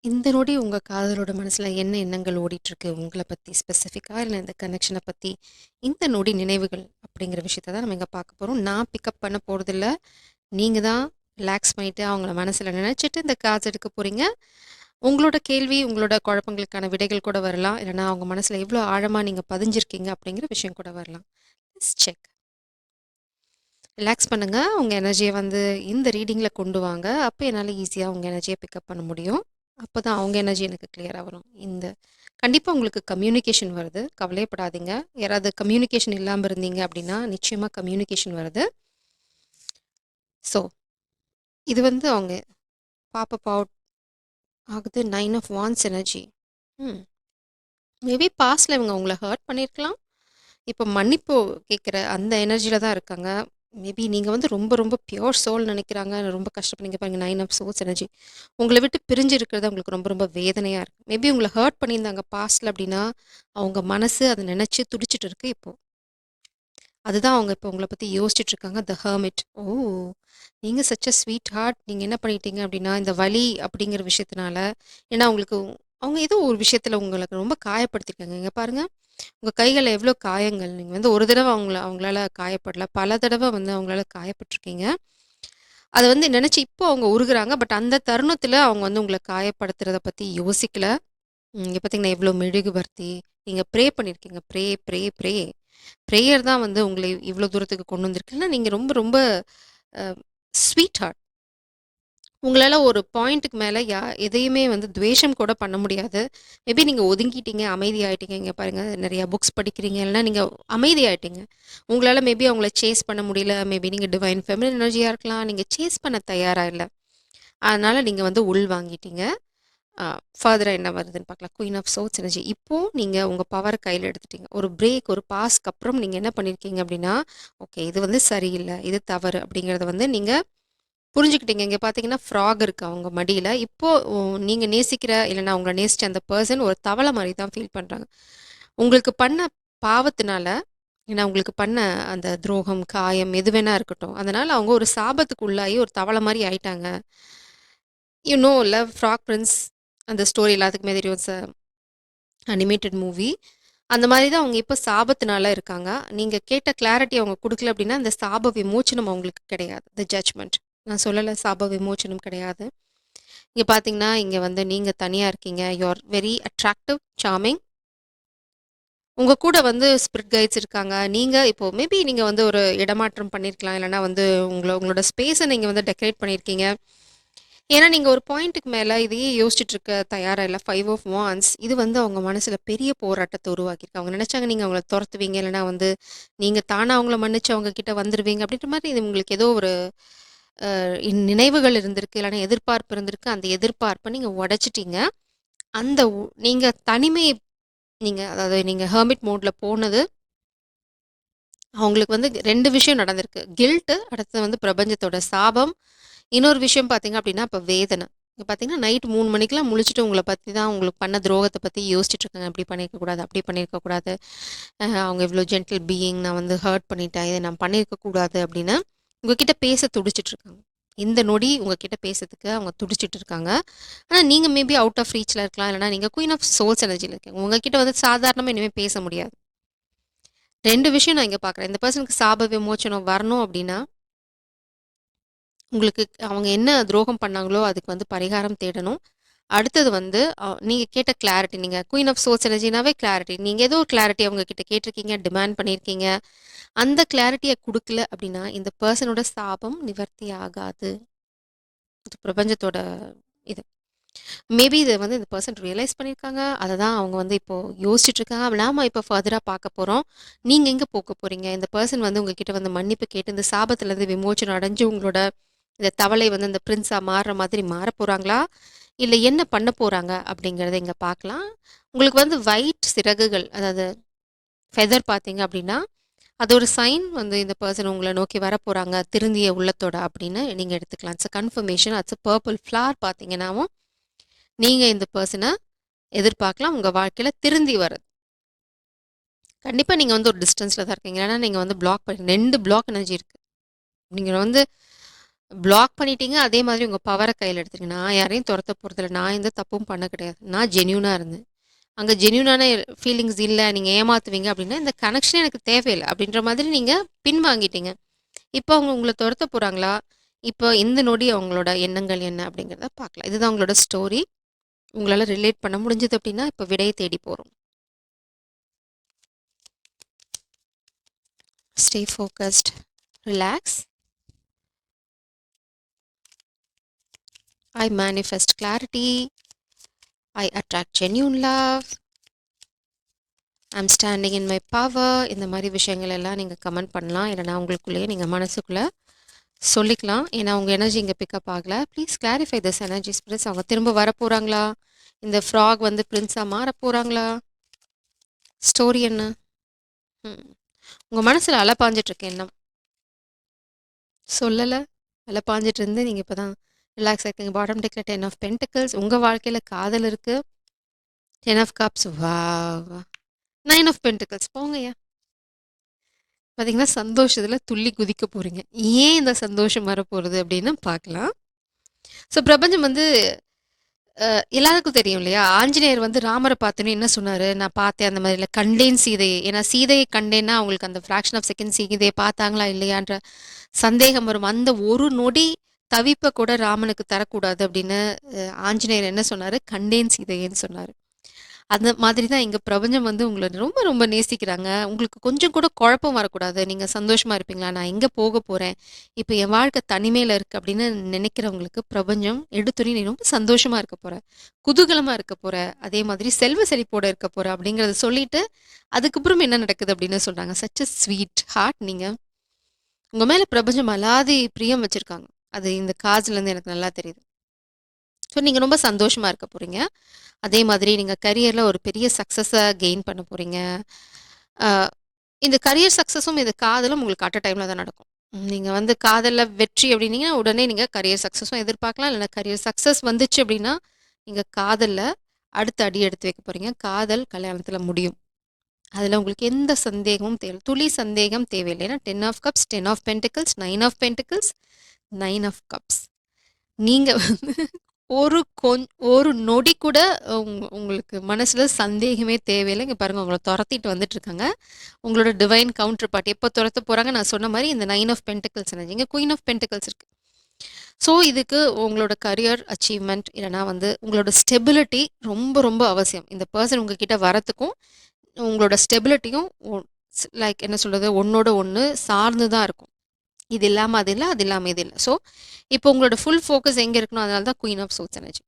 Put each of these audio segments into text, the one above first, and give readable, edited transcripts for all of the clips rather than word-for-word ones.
இந்த நொடி உங்க காதலோட மனசுல என்ன எண்ணங்கள் ஓடிட்டுருக்கு? உங்கள பத்தி ஸ்பெசிஃபிக்கா இல்ல இந்த கனெக்ஷன பத்தி, இந்த நொடி நினைவுகள் அப்படிங்கிற விஷயத்த தான் நம்ம இங்க பார்க்க போறோம். நான் பிக்கப் பண்ண போறதில்ல. நீங்க தான் ரிலாக்ஸ் பண்ணிட்டு அவங்கள மனசுல நினைச்சுட்டு இந்த கார்ட்ஸ் எடுக்க போறீங்க. உங்களோட கேள்வி, உங்களோட குழப்பங்களுக்கான விடைகள் கூட வரலாம். இல்லன்னா அவங்க மனசுல எவ்வளோ ஆழமா நீங்க பதிஞ்சிருக்கீங்க அப்படிங்கிற விஷயம் கூட வரலாம். Let's check. ரிலாக்ஸ் பண்ணுங்க. உங்க எனர்ஜிய வந்து இந்த ரீடிங்ல கொண்டு வாங்க. அப்ப என்னால ஈஸியா உங்க எனர்ஜிய பிக்கப் பண்ண முடியும். அப்பதான் அவங்க எனர்ஜி எனக்கு கிளியரா வரும். கண்டிப்பா உங்களுக்கு கம்யூனிகேஷன் வருது. கவலையப்படாதீங்க. யாராவது கம்யூனிகேஷன் இல்லாம இருந்தீங்க அப்படின்னா, நிச்சயமா கம்யூனிகேஷன் வருது. ஸோ, இது வந்து அவங்க பாப்பப் அவுட் ஆகுது. 9 ஆஃப் வாண்ட்ஸ் எனர்ஜி. ம். மேபி பாஸ்ட்ல இவங்க உங்கள ஹர்ட் பண்ணியிருக்கலாம். இப்போ மன்னிப்பு கேட்குற அந்த எனர்ஜில தான் இருக்காங்க. மேபி நீங்க வந்து ரொம்ப ரொம்ப பியூர் சோல் நினைக்கிறாங்க. ரொம்ப கஷ்டப்படுறீங்க பாருங்க. 9 ஆஃப் சோல்ஸ் எனர்ஜி. உங்கள விட்டு பிரிஞ்சு இருக்கிறது அவங்களுக்கு ரொம்ப ரொம்ப வேதனையா இருக்கு. மேபி உங்கள ஹர்ட் பண்ணியிருந்தாங்க பாஸ்ட்ல அப்படின்னா, அவங்க மனசு அத நினைச்சு துடிச்சிட்டு இருக்கு இப்போ. அதுதான் அவங்க இப்போ உங்கள பத்தி யோசிச்சுட்டு இருக்காங்க. த ஹெர்மிட். ஓ! நீங்க சச் அ ஸ்வீட் ஹார்ட். நீங்க என்ன பண்ணிட்டீங்க அப்படின்னா, இந்த வலி அப்படிங்கிற விஷயத்தினால ஏன்னா உங்களுக்கு அவங்க ஏதோ ஒரு விஷயத்துல உங்களுக்கு ரொம்ப காயப்படுத்திருக்காங்க. இங்க பாருங்க. உங்க கைகள்ல எவ்வளோ காயங்கள். நீங்க வந்து ஒரு தடவ அவங்களால காயப்படல. பல தடவ வந்து அவங்களால காயப்பட்டுருக்கீங்க. அத வந்து நெனச்சு இப்போ அவங்க உருகுறாங்க. பட் அந்த தருணத்துல அவங்க வந்து உங்கள காயப்படுத்துறத பத்தி யோசிக்கல. இங்க பார்த்தீங்கன்னா, எவ்வளோ மெழுகுவர்த்தி. நீங்க ப்ரே பண்ணியிருக்கீங்க. Pray, pray, pray. ப்ரேயர் தான் வந்து உங்கள இவ்ளோ தூரத்துக்கு கொண்டு வந்திருக்கு. இல்லன்னா நீங்க ரொம்ப ரொம்ப அ ஸ்வீட் ஹார்ட். உங்களால ஒரு பாயிண்ட்டுக்கு மேல எதையுமே வந்து துவேஷம் கூட பண்ண முடியாது. மேபி நீங்க ஒதுங்கிட்டீங்க, அமைதியாயிட்டீங்க. இங்க பாருங்க நெறைய புக்ஸ் படிக்கிறீங்க. இல்லன்னா நீங்க அமைதியாயிட்டீங்க. உங்களால மேபி அவங்கள சேஸ் பண்ண முடியல. மேபி நீங்க டிவைன் ஃபெமினின் எனர்ஜியா இருக்கலாம். நீங்க சேஸ் பண்ண தயாரா இல்ல. அதனால நீங்க வந்து உள் வாங்கிட்டீங்க. ஆ ஃபர்தரா என்ன வருதுன்னு பார்க்கலாம். Queen of swords energy. இப்போ நீங்க உங்க பவர கையில எடுத்துட்டீங்க. ஒரு பிரேக், ஒரு பாஸ்க்கு அப்புறம் நீங்க என்ன பண்ணியிருக்கீங்க அப்டின்னா, ஓகே இது வந்து சரியில்ல. இது தவறு அப்படிங்கிறத வந்து நீங்க புரிஞ்சுக்கிட்டீங்க. இங்க பார்த்தீங்கன்னா, ஃப்ராக் இருக்கு அவங்க மடியில. இப்போ நீங்க நேசிக்கிற இல்லன்னா உங்கள நேசிச்ச அந்த பெர்சன் ஒரு தவள மாரி தான் ஃபீல் பண்றாங்க. உங்களுக்கு பண்ண பாவத்தினால, ஏன்னா உங்களுக்கு பண்ண அந்த துரோகம், காயம் எது வேணா இருக்கட்டும். அதனால அவங்க ஒரு சாபத்துக்கு உள்ளாகி ஒரு தவள மாரி ஆயிட்டாங்க. You know love frock Prince அந்த ஸ்டோரி எல்லாத்துக்குமே தெரியும். It's animated movie. அந்த மாரி தான் அவங்க இப்ப சாபத்தினால இருக்காங்க. நீங்க கேட்ட கிளாரிட்டி அவங்க குடுக்கல அப்டின்னா, அந்த சாப விமோச்சனம் அவங்களுக்கு கிடையாது. தி ஜட்ஜ்மென்ட். நான் சொல்லல சாப விமோச்சனம் கிடையாது. இங்க பார்த்தீங்கன்னா, இங்க வந்து நீங்க தனியா இருக்கீங்க. You are very attractive, charming. உங்க கூட வந்து ஸ்பிரிட் கைட்ஸ் இருக்காங்க. நீங்க இப்போ மேபி நீங்க வந்து ஒரு இடமாற்றம் பண்ணியிருக்கலாம். இல்லன்னா வந்து உங்களோட ஸ்பேஸ நீங்க வந்து டெக்கரேட் பண்ணியிருக்கீங்க. ஏன்னா, நீங்க ஒரு பாயிண்ட்டுக்கு மேல இதையே யோசிச்சுட்டு இருக்க தயாரா இல்ல. 5 ஆஃப் வாண்ட்ஸ் இது வந்து அவங்க மனசுல பெரிய போராட்டத்த உருவாக்கியிருக்கு. அவங்க நினைச்சாங்க நீங்க அவங்கள தொரத்துவீங்க. இல்லன்னா வந்து நீங்க தானா அவங்கள மன்னிச்சு அவங்க கிட்ட வந்துருவீங்க. அப்படின்ற மாரி இது உங்களுக்கு ஏதோ ஒரு நினைவுகள் இருந்திருக்கு. இல்லன்னா எதிர்பார்ப்பு இருந்திருக்கு. அந்த எதிர்பார்ப்ப நீங்க உடைச்சுட்டீங்க. அந்த நீங்க தனிமை அதாவது நீங்க ஹெர்மிட் மோட்ல போனது, அவங்களுக்கு வந்து 2 விஷயம் நடந்திருக்கு. கில்ட் அடுத்தது வந்து பிரபஞ்சத்தோட சாபம். இன்னொரு விஷயம் பார்த்தீங்க அப்படின்னா, இப்ப வேதனை. இப்ப பார்த்தீங்கன்னா, நைட் 3 மணிக்கெல்லாம் முழிச்சுட்டு உங்கள பத்தி தான் உங்களுக்கு பண்ண துரோகத்த பத்தி யோசிச்சுட்டு இருக்காங்க. இப்படி பண்ணியிருக்க கூடாது, அப்படி பண்ணியிருக்க கூடாது. அவங்க இவ்ளோ ஜென்டில் பீயிங் நான் வந்து ஹர்ட் பண்ணிட்டேன். இத நான் பண்ணியிருக்க கூடாது அப்படின்னு உங்ககிட்ட பேச துடிச்சிட்டு இருக்காங்க. இந்த நொடி உங்ககிட்ட பேசுறதுக்கு அவங்க துடிச்சிட்டு இருக்காங்க. ஆனா நீங்க மேபி அவுட் ஆஃப் ரீச்ல இருக்கலாம். இல்லன்னா நீங்க குயின் ஆஃப் சோல்ஸ் எனர்ஜில இருக்கீங்க. உங்ககிட்ட வந்து சாதாரணமா இனிமே பேச முடியாது. 2 விஷயம் நான் இங்க பார்க்குறேன். இந்த பெர்சனுக்கு சாப விமோச்சனம் வரணும் அப்படின்னா, உங்களுக்கு அவங்க என்ன துரோகம் பண்ணாங்களோ, அதுக்கு வந்து பரிகாரம் தேடணும். அடுத்தது வந்து நீங்க கேட்ட கிளாரிட்டி. நீங்க குயின் ஆஃப் சோர்ஸ் எனர்ஜினாவே கிளாரிட்டி. நீங்க ஏதோ ஒரு கிளாரிட்டி அவங்க கிட்ட கேட்டிருக்கீங்க, டிமாண்ட் பண்ணியிருக்கீங்க. அந்த கிளாரிட்டிய குடுக்கல அப்படின்னா, இந்த பெர்சனோட சாபம் நிவர்த்தி ஆகாது. இது பிரபஞ்சத்தோட இது. மேபி இத வந்து இந்த பெர்சன் ரியலைஸ் பண்ணியிருக்காங்க. அத தான் அவங்க வந்து இப்போ யோசிச்சுட்டு இருக்காங்க. நாம இப்போ ஃபர்தரா பார்க்க போறோம். நீங்க எங்க போக போறீங்க? இந்த பெர்சன் வந்து உங்ககிட்ட வந்து மன்னிப்பு கேட்டு இந்த சாபத்திலருந்து விமோச்சனம் அடைஞ்சு உங்களோட இந்த தவளை வந்து இந்த பிரின்ஸா மாறுற மாதிரி மாறப் போறாங்களா? இல்ல என்ன பண்ண போறாங்க? அப்படிங்கிறத இங்க பார்க்கலாம். உங்களுக்கு வந்து ஒயிட் சிறகுகள் அதாவது ஃபெதர் பார்த்தீங்க அப்படின்னா, அது ஒரு சைன் வந்து இந்த பெர்சன் உங்கள நோக்கி வரப்போறாங்க. திருந்திய உள்ளத்தோட அப்படின்னு நீங்க எடுத்துக்கலாம். It's a confirmation. It's a purple flower பார்த்தீங்கன்னாவும், நீங்க இந்த பெர்சன எதிர்பார்க்கலாம். உங்க வாழ்க்கையில திருந்தி வரது. கண்டிப்பா நீங்க வந்து ஒரு டிஸ்டன்ஸ்ல தான் இருக்கீங்க. ஏன்னா நீங்க வந்து பிளாக் 2 பிளாக் எனர்ஜி இருக்கு. நீங்க வந்து பிளாக் பண்ணிட்டீங்க. அதே மாதிரி உங்க பவர கையில எடுத்துட்டீங்க. நான் யாரையும் தொரத்த போறதில்ல. நான் எந்த தப்பும் பண்ண கிடையாது. நான் ஜென்யூனா இருந்தேன். அங்க ஜென்யூனான ஃபீலிங்ஸ் இல்ல, நீங்க ஏமாத்துவீங்க அப்படின்னா, இந்த கனெக்ஷனே எனக்கு தேவையில்ல. அப்படின்ற மாதிரி நீங்க பின்வாங்கிட்டீங்க. இப்போ அவங்க உங்கள தொரத்த போறாங்களா? இப்போ இந்த நொடி அவங்களோட எண்ணங்கள் என்ன அப்படிங்கிறத பார்க்கலாம். இதுதான் உங்களோட ஸ்டோரி. உங்களால ரிலேட் பண்ண முடிஞ்சது அப்படின்னா, இப்போ விடைய தேடி போறோம். Stay focused. Relax. I manifest clarity. I attract genuine love. I'm standing in my power. இந்த மாதிரி விஷயங்கள் எல்லாம் நீங்கள் கமெண்ட் பண்ணலாம். இல்லைனா உங்களுக்குள்ளேயே நீங்கள் மனசுக்குள்ளே சொல்லிக்கலாம். ஏன்னா உங்கள் எனர்ஜி இங்கே பிக்கப் ஆகலை. Please clarify this energy spirits. அவங்க திரும்ப வர போகிறாங்களா? இந்த ஃப்ராக் வந்து பிரின்ஸாக மாற போகிறாங்களா? ஸ்டோரி என்ன? உங்கள் மனசில் அலை பாஞ்சிட்டு இருக்க எண்ணம் சொல்லலை. அலை பாஞ்சிட்டு இருந்து நீங்கள் இப்போ தான் ரிலாக்ஸ் ஆகிருக்கீங்க. பாட்டம் டெக்கில் 10 ஆஃப் பென்டிகல்ஸ். உங்கள் வாழ்க்கையில் காதல் இருக்குது. 10 ஆஃப் கப்ஸ். வா 9 ஆஃப் பென்டிகல்ஸ். போங்கய்யா. பார்த்தீங்கன்னா சந்தோஷத்தில் துள்ளி குதிக்க போகிறீங்க. ஏன் இந்த சந்தோஷம் வரப்போகிறது அப்படின்னு பார்க்கலாம். ஸோ பிரபஞ்சம் வந்து எல்லாருக்கும் தெரியும் இல்லையா? ஆஞ்சநேயர் வந்து ராமரை பார்த்தோன்னே என்ன சொன்னாரு? நான் பார்த்தேன் அந்த மாதிரி இல்லை, கண்டேன் சீதையை. ஏன்னா சீதையை கண்டேன்னா அவங்களுக்கு அந்த ஃப்ராக்ஷன் ஆஃப் செகண்ட் சீதையை பார்த்தாங்களா இல்லையான்ற சந்தேகம் வரும். அந்த ஒரு நொடி தவிப்பை கூட ராமனுக்கு தரக்கூடாது அப்படின்னு ஆஞ்சநேயர் என்ன சொன்னாரு? கண்டேன் சீதையேன்னு சொன்னாரு. அந்த மாதிரி தான் எங்க பிரபஞ்சம் வந்து உங்கள ரொம்ப ரொம்ப நேசிக்கிறாங்க. உங்களுக்கு கொஞ்சம் கூட குழப்பம் வரக்கூடாது. நீங்க சந்தோஷமா இருப்பீங்களா? நான் எங்க போக போறேன்? இப்ப என் வாழ்க்கை தனிமையில இருக்கு அப்படின்னு நினைக்கிறவங்களுக்கு பிரபஞ்சம் எடுத்தோனே நீ ரொம்ப சந்தோஷமா இருக்க போற. குதூகலமா இருக்க போற. அதே மாதிரி செல்வ செழிப்போட இருக்க போற அப்படிங்கிறத சொல்லிட்டு, அதுக்கப்புறம் என்ன நடக்குது அப்படின்னு சொல்றாங்க. சச் அ ஸ்வீட் ஹார்ட் நீங்க. உங்க மேல பிரபஞ்சம் அலாதி பிரியம் வச்சிருக்காங்க. அது இந்த காதுலருந்து எனக்கு நல்லா தெரியுது. ஸோ நீங்க ரொம்ப சந்தோஷமா இருக்க போறீங்க. அதே மாதிரி நீங்க கரியர்ல ஒரு பெரிய சக்ஸஸ கெயின் பண்ண போறீங்க. அ இந்த கரியர் சக்ஸஸும் இந்த காதலும் உங்களுக்கு அட் அ டைம்ல தான் நடக்கும். நீங்க வந்து காதல்ல வெற்றி அப்படின்னீங்கன்னா, உடனே நீங்க கரியர் சக்ஸஸும் எதிர்பார்க்கலாம். இல்லைன்னா கரியர் சக்ஸஸ் வந்துச்சு அப்படின்னா, நீங்க காதல்ல அடுத்த அடி எடுத்து வைக்க போறீங்க. காதல் கல்யாணத்துல முடியும். அதுல உங்களுக்கு எந்த சந்தேகமும் துளி சந்தேகம் தேவையில்லை. ஏன்னா 10 of cups, 10 of pentacles, 9 of pentacles, 9 of cups. நீங்க வந்து ஒரு நொடி கூட உங்களுக்கு மனசுல சந்தேகமே தேவையில்ல. இங்க பாருங்க உங்கள தொரத்திட்டு வந்துட்டுருக்காங்க. உங்களோட டிவைன் கவுண்டர் பார்ட் எப்போ தொரத்த போறாங்க? நான் சொன்ன மாரி இந்த 9 ஆஃப் பென்டிகிள்ஸ் எனர்ஜி. இங்க குயின் ஆஃப் பென்டிகிள்ஸ் இருக்கு. ஸோ இதுக்கு உங்களோட கரியர் அச்சீவ்மெண்ட் இல்லைனா வந்து உங்களோட ஸ்டெபிலிட்டி ரொம்ப ரொம்ப அவசியம். இந்த பெர்சன் உங்ககிட்ட வரத்துக்கும் உங்களோட ஸ்டெபிலிட்டியும் லைக் என்ன சொல்றது? ஒண்ணோட ஒண்ணு சார்ந்து தான் இருக்கும். இது இல்லாம அது இல்ல, அது இல்லாம இது இல்ல. ஸோ இப்போ உங்களோட ஃபுல் ஃபோக்கஸ் எங்க இருக்கணும்? அதனால தான் குயின் ஆஃப் சோர்ஸ் எனர்ஜி.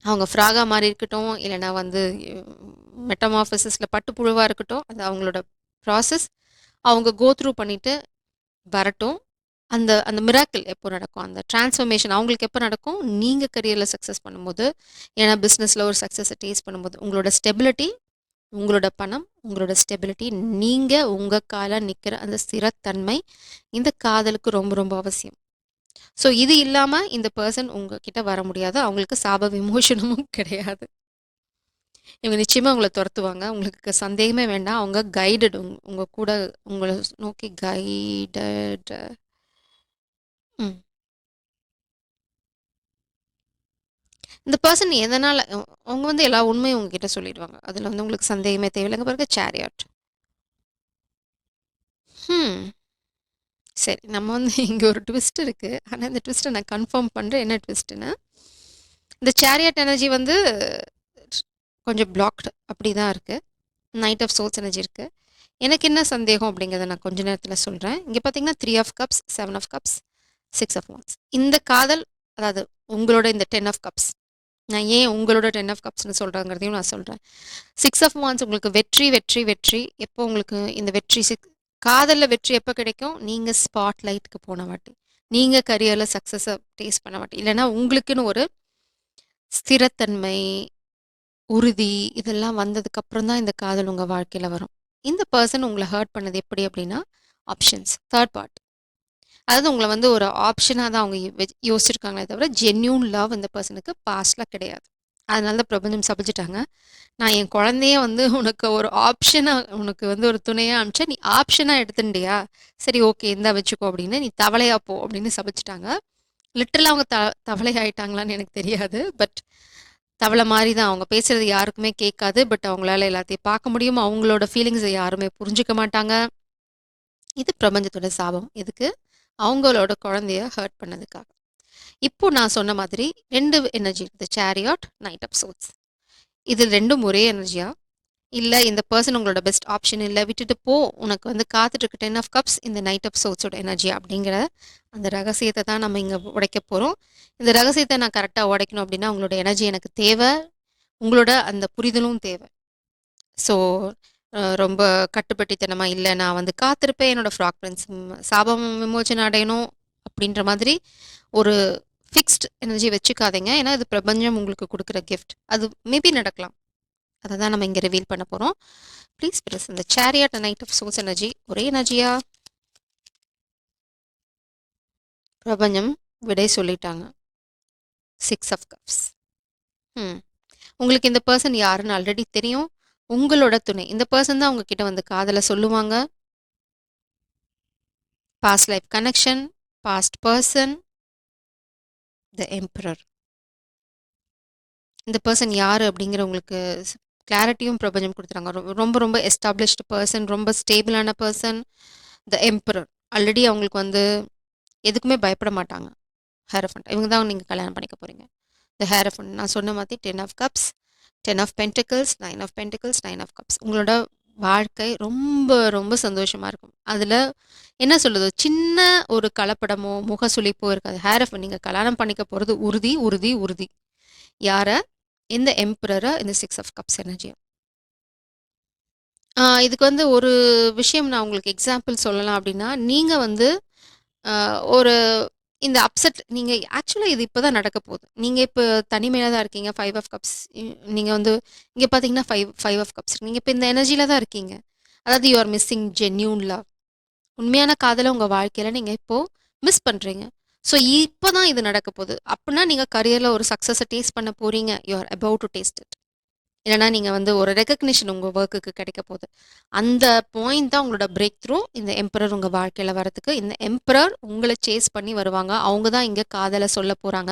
அவங்க ஃப்ராகா மாறி இருக்கட்டும், இல்லைனா வந்து மெட்டமார்ஃபசிஸில் பட்டுப்புழுவா இருக்கட்டும், அது அவங்களோட ப்ராசஸ். அவங்க கோ த்ரூ பண்ணிட்டு வரட்டும். அந்த அந்த மிராக்கிள் எப்போ நடக்கும்? அந்த டிரான்ஸ்ஃபர்மேஷன் அவங்களுக்கு எப்போ நடக்கும்? நீங்கள் கரியரில் சக்ஸஸ் பண்ணும்போது, ஏன்னா பிஸ்னஸில் ஒரு சக்ஸஸை டேஸ்ட் பண்ணும்போது, உங்களோட ஸ்டெபிலிட்டி, உங்களோட பணம், உங்களோட ஸ்டெபிலிட்டி, நீங்கள் உங்கள் கால நிற்கிற அந்த ஸ்திரத்தன்மை இந்த காதலுக்கு ரொம்ப ரொம்ப அவசியம். ஸோ இது இல்லாம இந்த பெர்சன் உங்ககிட்ட வர முடியாது. அவங்களுக்கு சாப விமோசனமும் கிடையாது. இவங்க நிச்சயமா உங்கள தொரத்துவாங்க. உங்களுக்கு சந்தேகமே வேண்டாம். அவங்க கைடட் உங்க கூட உங்கள நோக்கி கைடட். ம். இந்த பெர்சன் எதனால அவங்க வந்து எல்லா உண்மையும் உங்ககிட்ட சொல்லிடுவாங்க. அதுல வந்து உங்களுக்கு சந்தேகமே தேவையில்லைங்க. பாருங்க சேரியாட். ம். சரி. நம்ம வந்து இங்க ஒரு ட்விஸ்ட் இருக்கு. ஆனா இந்த ட்விஸ்ட்ட நான் கன்ஃபார்ம் பண்றேன். என்ன ட்விஸ்ட்ன்னு. இந்த சேரியட் எனர்ஜி வந்து கொஞ்சம் பிளாக்டு அப்படி தான் இருக்கு. நைட் ஆஃப் சோல்ஸ் எனர்ஜி இருக்கு. எனக்கு என்ன சந்தேகம் அப்படிங்கிறத நான் கொஞ்ச நேரத்தில் சொல்கிறேன். இங்கே பார்த்தீங்கன்னா 3 of cups, 7 of cups, 6 of wands. இந்த காதல் அதாவது உங்களோட இந்த 10 ஆஃப் கப்ஸ். நான் ஏன் உங்களோட 10 ஆஃப் கப்ஸ்னு சொல்கிறேங்கிறதையும் நான் சொல்கிறேன். 6 ஆஃப் வான்ஸ் உங்களுக்கு வெற்றி வெற்றி வெற்றி. எப்போ உங்களுக்கு இந்த வெற்றி காதலில் வெற்றி எப்போ கிடைக்கும்? நீங்கள் ஸ்பாட் லைட்டுக்கு போன வாட்டி, நீங்கள் கரியரில் சக்ஸஸை டேஸ்ட் பண்ண வாட்டி, இல்லைன்னா உங்களுக்குன்னு ஒரு ஸ்திரத்தன்மை, உறுதி இதெல்லாம் வந்ததுக்கு அப்புறம் தான் இந்த காதல் உங்கள் வாழ்க்கையில் வரும். இந்த பர்சன் உங்களை ஹர்ட் பண்ணது எப்படி அப்படின்னா ஆப்ஷன்ஸ் தேர்ட் பார்ட். அதாவது உங்களை வந்து ஒரு ஆப்ஷனாக தான் அவங்க யோசிச்சிருக்காங்களே தவிர ஜென்யூன் லவ் இந்த பர்சனுக்கு பாஸ்டில் கிடையாது. அதனால தான் பிரபஞ்சம் சபிச்சுட்டாங்க. நான் என் குழந்தைய வந்து உனக்கு ஒரு ஆப்ஷனா உனக்கு வந்து ஒரு துணையா அனுப்பிச்சேன். நீ ஆப்ஷனா எடுத்துட்டியா? சரி ஓகே இந்தா வச்சுக்கோ அப்படின்னு. நீ தவளையா போ அப்படின்னு சபிச்சுட்டாங்க. லிட்டரலா அவங்க தவளை ஆயிட்டாங்களான்னு எனக்கு தெரியாது. பட் தவளை மாரி தான். அவங்க பேசுறது யாருக்குமே கேட்காது. பட் அவங்களால எல்லாத்தையும் பார்க்க முடியும். அவங்களோட ஃபீலிங்ஸ யாருமே புரிஞ்சுக்க மாட்டாங்க. இது பிரபஞ்சத்தோட சாபம். எதுக்கு? அவங்களோட குழந்தைய ஹர்ட் பண்ணதுக்காக. இப்போ நான் சொன்ன மாதிரி 2 எனர்ஜி இருக்குது. Chariot, knight of swords. இது 2ம் ஒரே எனர்ஜியா? இல்ல இந்த பெர்சன் உங்களோட பெஸ்ட் ஆப்ஷன் இல்ல. விட்டுட்டு போ. உனக்கு வந்து காத்துட்டு இருக்கு 10 ஆஃப் கப்ஸ் இந்த நைட் ஆஃப் சோல்ஸோட எனர்ஜி அப்படிங்கிற அந்த ரகசியத்த தான் நம்ம இங்க உடைக்கப் போறோம். இந்த ரகசியத்த நான் கரெக்ட்டா உடைக்கணும் அப்படின்னா, உங்களோட எனர்ஜி எனக்கு தேவ. உங்களோட அந்த புரிதலும் தேவ. ஸோ ரொம்ப கட்டுப்பட்டித்தனமா இல்ல நான் வந்து காத்திருப்பேன். என்னோட ஃப்ராக் பிரின்ஸ் சாபம் விமோசனம் அடையணும் அப்படின்ற மாதிரி ஒரு ஃபிக்ஸ்ட் எனர்ஜி வச்சுக்காதீங்க. ஏன்னா இது பிரபஞ்சம் உங்களுக்கு குடுக்குற கிஃப்ட். அது மேபி நடக்கலாம். அத தான் நம்ம இங்க ரிவீல் பண்ண போறோம். ப்ளீஸ் பிரஸ் இந்த chariot and knight of swords energy ஒரே எனர்ஜியா? பிரபஞ்சம் விடை சொல்லிட்டாங்க. 6 ஆஃப் கப்ஸ். ம். உங்களுக்கு இந்த பெர்சன் யாருன்னு ஆல்ரெடி தெரியும். உங்களோட துணை. இந்த பெர்சன் தான் உங்ககிட்ட வந்து காதல சொல்லுவாங்க. Past life connection, past person, the emperor. இந்த பெர்சன் யாரு அப்படிங்கிற உங்களுக்கு கிளாரிட்டியும் பிரபஞ்சம் குடுத்துறாங்க. ரொம்ப ரொம்ப எஸ்டாப்ளிஷ்டு பெர்சன், ரொம்ப ஸ்டேபிளான பெர்சன், த எம்பரர். ஆல்ரெடி அவங்களுக்கு வந்து எதுக்குமே பயப்பட மாட்டாங்க. ஹேரஃபண்ட். இவங்க தான் நீங்க கல்யாணம் பண்ணிக்க போறீங்க. த ஹேரஃபண்ட். நான் சொன்ன மாதிரி 10 of cups, 10 of pentacles, 9 of pentacles, 9 of cups. உங்களோட வாழ்க்கை ரொம்ப ரொம்ப சந்தோஷமா இருக்கும். அதுல என்ன சொல்லுது? சின்ன ஒரு கலப்படமோ, முகசுளிப்போ இருக்காது. ஹேரஃபண்ட் நீங்க கல்யாணம் பண்ணிக்க போறது உறுதி, உறுதி, உறுதி. யார? இந்த எம்பரர, இந்த 6 ஆஃப் கப்ஸ் எனர்ஜிய. இதுக்கு வந்து ஒரு விஷயம் நான் உங்களுக்கு எக்ஸாம்பிள் சொல்லலாம் அப்படின்னா, நீங்க வந்து அ ஒரு இந்த அப்செட் நீங்க ஆக்சுவலா இது இப்ப தான் நடக்க போகுது. நீங்க இப்ப தனிமையில தான் இருக்கீங்க. 5 ஆஃப் கப்ஸ் நீங்க வந்து இங்க பார்த்தீங்கன்னா 5 ஆஃப் கப்ஸ். நீங்க இப்ப இந்த எனர்ஜில தான் இருக்கீங்க. அதாவது you are missing genuine love. உண்மையான காதல உங்க வாழ்க்கையில நீங்க இப்போ மிஸ் பண்றீங்க. ஸோ இப்ப தான் இது நடக்க போகுது. அப்பன்னா நீங்க கரியர்ல ஒரு சக்சஸ டேஸ்ட் பண்ண போறீங்க. You are about to taste it. இல்லன்னா நீங்க வந்து ஒரு ரெகக்னிஷன் உங்க வொர்க்குக்கு கிடைக்க போகுது. அந்த பாயிண்ட் தான் உங்களோட பிரேக் த்ரூ. இந்த எம்பரர் உங்க வாழ்க்கையில வரதுக்கு. இந்த எம்பரர் உங்கள சேஸ் பண்ணி வருவாங்க. அவங்க தான் இங்க காதல சொல்லப் போறாங்க.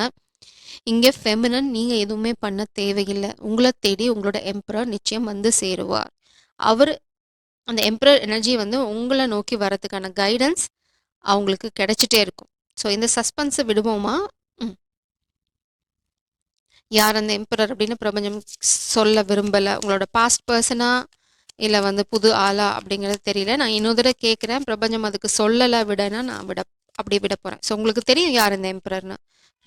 இங்க ஃபெமினன் நீங்க எதுவுமே பண்ண தேவையில்ல. உங்கள தேடி உங்களோட எம்பரர் நிச்சயம் வந்து சேருவார். அவரு அந்த எம்பரர் எனர்ஜி வந்து உங்கள நோக்கி வரதுக்கான கைடன்ஸ் அவங்களுக்கு கிடைச்சிட்டே இருக்கும். ஸோ இந்த சஸ்பென்ஸ விடுவோமா? ம். யார் அந்த எம்பரர் அப்படின்னு பிரபஞ்சம் சொல்ல விரும்பல. உங்களோட பாஸ்ட் பெர்சனா இல்ல வந்து புது ஆளா அப்படிங்கிறது தெரியல. நான் இன்னொரு தடவ கேட்கிறேன். பிரபஞ்சம் அதுக்கு சொல்லல விடனா நான் அப்படியே விட போறேன். ஸோ உங்களுக்கு தெரியும் யார் இந்த எம்பரர்ன்னு.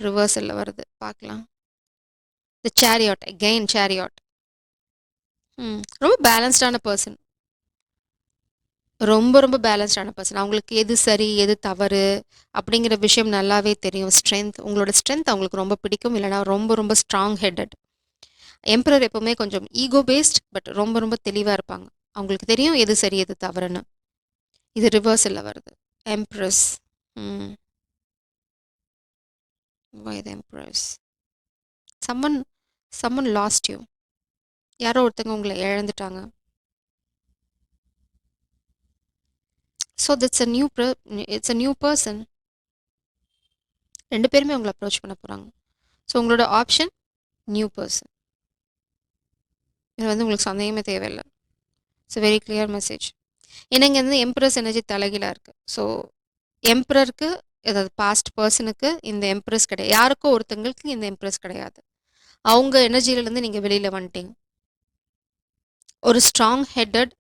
ரிவர்சல்ல வருது. பார்க்கலாம். தி சேரியாட் அகைன் சேரியாட். ரொம்ப பேலன்ஸ்டான பெர்சன். ரொம்ப ரொம்ப பேலன்ஸ்டான பெர்சன். அவங்களுக்கு எது சரி, எது தவறு அப்படிங்கிற விஷயம் நல்லாவே தெரியும். உங்களோட ஸ்ட்ரென்த் அவங்களுக்கு ரொம்ப பிடிக்கும். இல்லைனா ரொம்ப ரொம்ப ஸ்ட்ராங் ஹெட்டட். எம்பரர் எப்பவுமே கொஞ்சம் ஈகோ பேஸ்ட் பட் ரொம்ப ரொம்ப தெளிவா இருப்பாங்க. அவங்களுக்கு தெரியும் எது சரி, எது தவறுன்னு. இது ரிவர்சல்ல வருது. எம்ப்ரஸ். ம். Why the Empress? Someone someone lost you. யாரோ ஒருத்தங்க உங்கள இழந்துட்டாங்க. So that's a it's a new person. 2 பேருமே உங்கள அப்ரோச் பண்ண போறாங்க. ஸோ உங்களோட ஆப்ஷன் நியூ பெர்சன். இது வந்து உங்களுக்கு சந்தேகமே தேவையில்ல. It's a very clear message. ஏன்னா இங்க வந்து எம்ப்ரஸ் எனர்ஜி தலைகீழா இருக்கு. ஸோ எம்பரருக்கு அதாவது பாஸ்ட் பெர்சனுக்கு இந்த எம்ப்ரஸ் கிடையாது. யாருக்கோ ஒருத்தங்களுக்கு இந்த எம்ப்ரஸ் கிடையாது. அவங்க எனர்ஜியிலேருந்து நீங்க வெளியில வந்துட்டீங்க. ஒரு ஸ்ட்ராங் ஹெட்டட்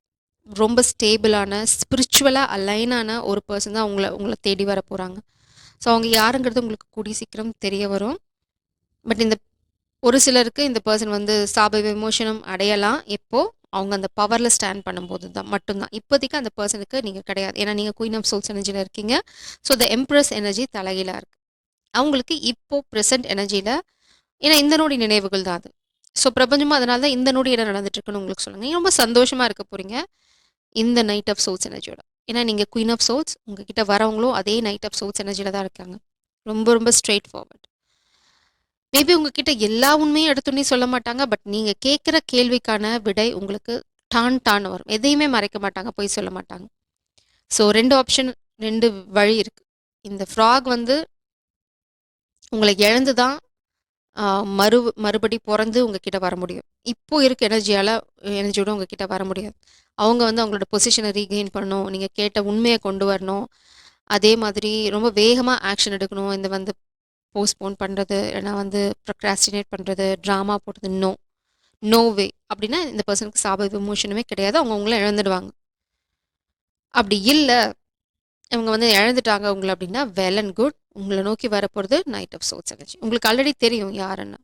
ரொம்ப ஸ்டேபிளான ஸ்பிரிச்சுவலா அலைனான ஒரு பெர்சன் தான் உங்கள தேடி வர போறாங்க. ஸோ அவங்க யாருங்கிறது உங்களுக்கு கூடிய சீக்கிரம் தெரிய வரும். பட் இந்த ஒரு சிலருக்கு இந்த பெர்சன் வந்து சாப விமோசனம் அடையலாம். எப்போ அவங்க அந்த பவர்ல ஸ்டாண்ட் பண்ணும்போது தான் மட்டும்தான். இப்போதைக்கு அந்த பெர்சனுக்கு நீங்க கிடையாது. ஏன்னா நீங்க குயின் ஆஃப் சோல்ஸ் எனர்ஜில இருக்கீங்க. ஸோ த எம்ப்ரஸ் எனர்ஜி தலைகீழா இருக்கு. அவங்களுக்கு இப்போ பிரசன்ட் எனர்ஜில ஏன்னா இந்த நொடி நினைவுகள் தான் அது. ஸோ பிரபஞ்சமும் அதனால தான் இந்த நொடி என்ன நடந்துட்டு இருக்குன்னு உங்களுக்கு சொல்லுங்க. நீங்க ரொம்ப சந்தோஷமா இருக்க போறீங்க. இந்த நைட் ஆஃப் சோல்ஸ் எனர்ஜியோட. ஏன்னா நீங்க குயின் ஆஃப் சோல்ஸ் உங்ககிட்ட வரவங்களும் அதே நைட் ஆஃப் சோல்ஸ் எனர்ஜில தான் இருக்காங்க. ரொம்ப ரொம்ப ஸ்ட்ரெயிட் ஃபார்வர்ட். மேபி உங்ககிட்ட எல்லா உண்மையும் எடுத்தோன்னே சொல்ல மாட்டாங்க. பட் நீங்க கேட்குற கேள்விக்கான விடை உங்களுக்கு டான்னு வரும். எதையுமே மறைக்க மாட்டாங்க. பொய் சொல்ல மாட்டாங்க. ஸோ 2 ஆப்ஷன் 2 வழி இருக்கு. இந்த ஃப்ராக் வந்து உங்கள இழந்து தான் அ மறுபடி பொறந்து உங்ககிட்ட வர முடியும். இப்போ இருக்க எனர்ஜியோட உங்ககிட்ட வர முடியாது. அவங்க வந்து அவங்களோட பொசிஷன ரீகெயின் பண்ணணும். நீங்க கேட்ட உண்மைய கொண்டு வரணும். அதே மாதிரி ரொம்ப வேகமா ஆக்ஷன் எடுக்கணும். இந்த வந்து போஸ்ட்போன் பண்றது, இல்லைனா வந்து ப்ரொக்ராஸ்டினேட் பண்றது, ட்ராமா போடுறது, நோ வே. அப்படின்னா இந்த பெர்சனுக்கு சாப விமோசனமே கிடையாது. அவங்க உங்கள இழந்துடுவாங்க. அப்படி இல்ல, இவங்க வந்து இழந்துட்டாங்க உங்கள அப்படின்னா, வெல் அண்ட் குட். உங்கள நோக்கி வரப்போறது நைட் ஆஃப் சோட்ஸ் எனர்ஜி. உங்களுக்கு ஆல்ரெடி தெரியும் யாருன்னு.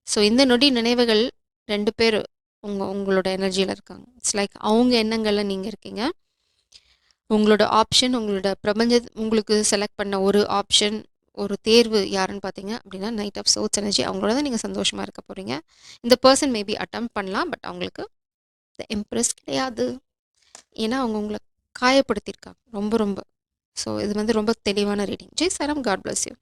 ஸோ இந்த நொடி நினைவுகள் 2 பேரு உங்களோட எனர்ஜியில இருக்காங்க. இட்ஸ் லைக் அவங்க எண்ணங்கள்ல நீங்க இருக்கீங்க. உங்களோட ஆப்ஷன், உங்களோட உங்களுக்கு செலக்ட் பண்ண ஒரு ஆப்ஷன், ஒரு தேர்வு யாருன்னு பார்த்தீங்க அப்படின்னா, நைட் ஆஃப் சோட்ஸ் எனர்ஜி. அவங்களோட தான் நீங்க சந்தோஷமா இருக்க போறீங்க. இந்த பெர்சன் மேபி அட்டெம்ப்ட் பண்ணலாம். பட் அவங்களுக்கு த எம்ப்ரஸ் கிடையாது. ஏன்னா அவங்க உங்கள காயப்படுத்தியிருக்காங்க. ரொம்ப ரொம்ப. ஸோ இது வந்து ரொம்ப தெளிவான reading. Jai Sairam. God bless you.